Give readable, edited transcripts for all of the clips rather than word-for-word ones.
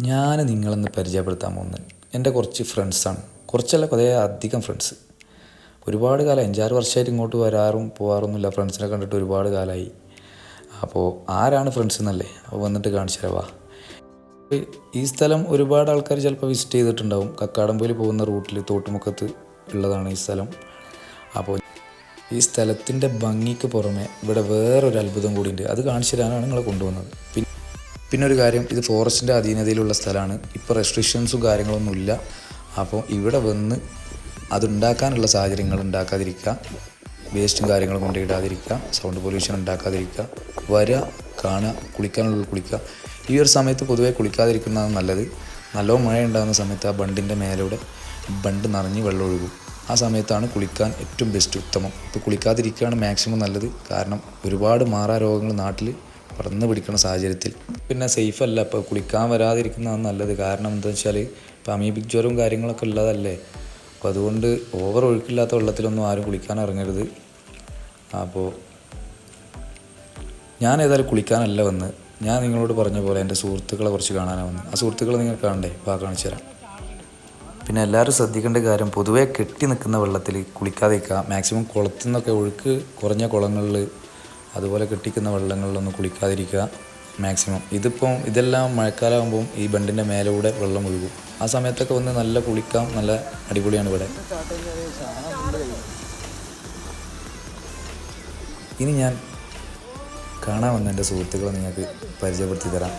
ഞാൻ നിങ്ങളെന്ന് പരിചയപ്പെടുത്താൻ പോകുന്നത് എൻ്റെ കുറച്ച് ഫ്രണ്ട്സാണ്. കുറച്ചല്ല, കുറേ അധികം ഫ്രണ്ട്സ്. ഒരുപാട് കാലം 5-6 വർഷമായിട്ട് ഇങ്ങോട്ട് വരാറും പോകാറൊന്നുമില്ല. ഫ്രണ്ട്സിനെ കണ്ടിട്ട് ഒരുപാട് കാലമായി. അപ്പോൾ ആരാണ് ഫ്രണ്ട്സ് എന്നല്ലേ, അപ്പോൾ വന്നിട്ട് കാണിച്ചു തരാം. ഈ സ്ഥലം ഒരുപാട് ആൾക്കാർ ചിലപ്പോൾ വിസിറ്റ് ചെയ്തിട്ടുണ്ടാവും. കക്കാടംപൊയിൽ പോകുന്ന റൂട്ടിൽ തോട്ടുമുക്കത്ത് ഉള്ളതാണ് ഈ സ്ഥലം. അപ്പോൾ ഈ സ്ഥലത്തിൻ്റെ ഭംഗിക്ക് പുറമെ ഇവിടെ വേറൊരു അത്ഭുതം കൂടിയുണ്ട്. അത് കാണിച്ചു തരാനാണ് നിങ്ങളെ കൊണ്ടുവന്നത്. പിന്നെ ഒരു കാര്യം, ഇത് ഫോറസ്റ്റിൻ്റെ അധീനതയിലുള്ള സ്ഥലമാണ്. ഇപ്പോൾ റെസ്ട്രിക്ഷൻസും കാര്യങ്ങളൊന്നുമില്ല. അപ്പോൾ ഇവിടെ വന്ന് അതുണ്ടാക്കാനുള്ള സാഹചര്യങ്ങൾ ഉണ്ടാക്കാതിരിക്കുക, വേസ്റ്റും കാര്യങ്ങളും കൊണ്ടിടാതിരിക്കുക, സൗണ്ട് പൊല്യൂഷൻ ഉണ്ടാക്കാതിരിക്കുക, വരിക, കാണുക, കുളിക്കാനുള്ള കുളിക്കുക. ഈ ഒരു സമയത്ത് പൊതുവെ കുളിക്കാതിരിക്കുന്നതാണ് നല്ലത്. നല്ലോണം മഴ ഉണ്ടാകുന്ന സമയത്ത് ആ ബണ്ടിൻ്റെ മേലൂടെ ബണ്ട് നിറഞ്ഞ് വെള്ളം ഒഴുകും. ആ സമയത്താണ് കുളിക്കാൻ ഏറ്റവും ബെസ്റ്റ്, ഉത്തമം. ഇപ്പോൾ കുളിക്കാതിരിക്കുകയാണ് മാക്സിമം നല്ലത്. കാരണം ഒരുപാട് മാറാ രോഗങ്ങൾ നാട്ടിൽ പടർന്നു പിടിക്കുന്ന സാഹചര്യത്തിൽ പിന്നെ സേഫ് അല്ല. ഇപ്പോൾ കുളിക്കാൻ വരാതിരിക്കുന്നതാണ് നല്ലത്. കാരണം എന്താണെന്ന് വെച്ചാൽ ഇപ്പോൾ അമീബിക് ജ്വരവും കാര്യങ്ങളൊക്കെ ഉള്ളതല്ലേ. അപ്പോൾ അതുകൊണ്ട് ഓവർ ഒഴുക്കില്ലാത്ത വെള്ളത്തിലൊന്നും ആരും കുളിക്കാൻ ഇറങ്ങരുത്. അപ്പോൾ ഞാൻ ഏതായാലും കുളിക്കാനല്ല വന്ന്, ഞാൻ നിങ്ങളോട് പറഞ്ഞ പോലെ എൻ്റെ സുഹൃത്തുക്കളെ കുറച്ച് കാണാനാണ് വന്നത്. ആ സുഹൃത്തുക്കളെ നിങ്ങൾ കാണണ്ടേ, അപ്പോൾ കാണിച്ചു തരാം. പിന്നെ എല്ലാവരും ശ്രദ്ധിക്കേണ്ട കാര്യം, പൊതുവേ കെട്ടി നിൽക്കുന്ന വെള്ളത്തിൽ കുളിക്കാതിരിക്കുക. മാക്സിമം കുളത്തിൽ നിന്നൊക്കെ, ഒഴുക്ക് കുറഞ്ഞ കുളങ്ങളിൽ അതുപോലെ കെട്ടിക്കുന്ന വെള്ളങ്ങളിലൊന്നും കുളിക്കാതിരിക്കുക മാക്സിമം. ഇതെല്ലാം മഴക്കാലമാകുമ്പം ഈ ബണ്ടിൻ്റെ മേലൂടെ വെള്ളം ഒഴുകും. ആ സമയത്തൊക്കെ വന്ന് നല്ല കുളിക്കാം, നല്ല അടിപൊളിയാണ് ഇവിടെ. ഇനി ഞാൻ കാണാൻ വന്ന എൻ്റെ സുഹൃത്തുക്കളെ നിങ്ങൾക്ക് പരിചയപ്പെടുത്തി തരാം.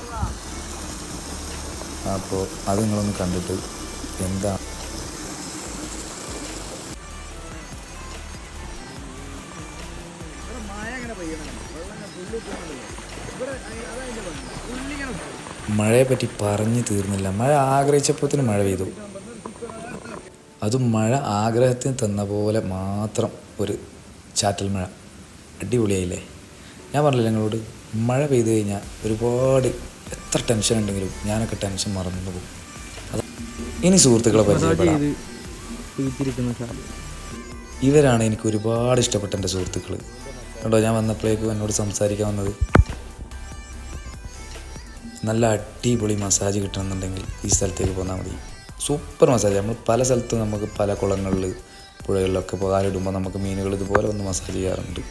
അപ്പോൾ അത് നിങ്ങളൊന്ന് കണ്ടിട്ട് എന്താ മഴയെ പറ്റി പറഞ്ഞു തീർന്നില്ല. മഴ ആഗ്രഹിച്ചപ്പോഴത്തേന് മഴ പെയ്തു. അതും മഴ ആഗ്രഹത്തിന് തന്ന പോലെ മാത്രം ഒരു ചാറ്റൽ മഴ. അടിപൊളിയായില്ലേ? ഞാൻ പറഞ്ഞില്ല നിങ്ങളോട്, മഴ പെയ്തു കഴിഞ്ഞാൽ ഒരുപാട് എത്ര ടെൻഷൻ ഉണ്ടെങ്കിലും ഞാനൊക്കെ ടെൻഷൻ മറന്നു പോകും. ഇനി സുഹൃത്തുക്കളെ പരിചയപ്പെടാം. ഇവരാണ് എനിക്ക് ഒരുപാട് ഇഷ്ടപ്പെട്ട എൻ്റെ സുഹൃത്തുക്കൾ. കേട്ടോ, ഞാൻ വന്നപ്പോഴേക്കും എന്നോട് സംസാരിക്കാൻ വന്നത്. നല്ല അടിപൊളി മസാജ് കിട്ടണമെന്നുണ്ടെങ്കിൽ ഈ സ്ഥലത്തേക്ക് പോന്നാൽ മതി. Super massage. നമ്മൾ പല സ്ഥലത്തും നമുക്ക് പല കുളങ്ങളിൽ പുഴകളിലൊക്കെ പോകാനിടുമ്പോൾ നമുക്ക് മീനുകൾ ഇതുപോലെ ഒന്ന് മസാജ് ചെയ്യാറുണ്ട്.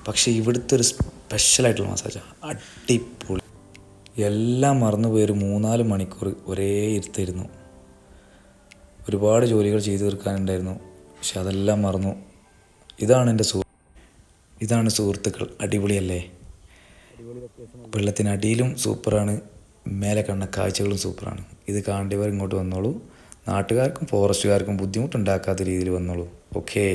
പക്ഷേ ഇവിടുത്തെ ഒരു സ്പെഷ്യലായിട്ടുള്ള മസാജാണ്. അടിപൊളി. എല്ലാം മറന്നുപോയി ഒരു 3-4 മണിക്കൂർ ഒരേ ഇരുത്തായിരുന്നു. ഒരുപാട് ജോലികൾ ചെയ്തു തീർക്കാനുണ്ടായിരുന്നു, പക്ഷെ അതെല്ലാം മറന്നു. ഇതാണ് സുഹൃത്തുക്കൾ. അടിപൊളിയല്ലേ? വെള്ളത്തിനടിയിലും സൂപ്പറാണ്, മേലെ കണ്ട കാഴ്ചകളും സൂപ്പറാണ്. ഇത് കാണേണ്ടവർ ഇങ്ങോട്ട് വന്നോളൂ. നാട്ടുകാർക്കും ഫോറസ്റ്റുകാർക്കും ബുദ്ധിമുട്ടുണ്ടാക്കാത്ത രീതിയിൽ വന്നോളൂ. ഓക്കേ.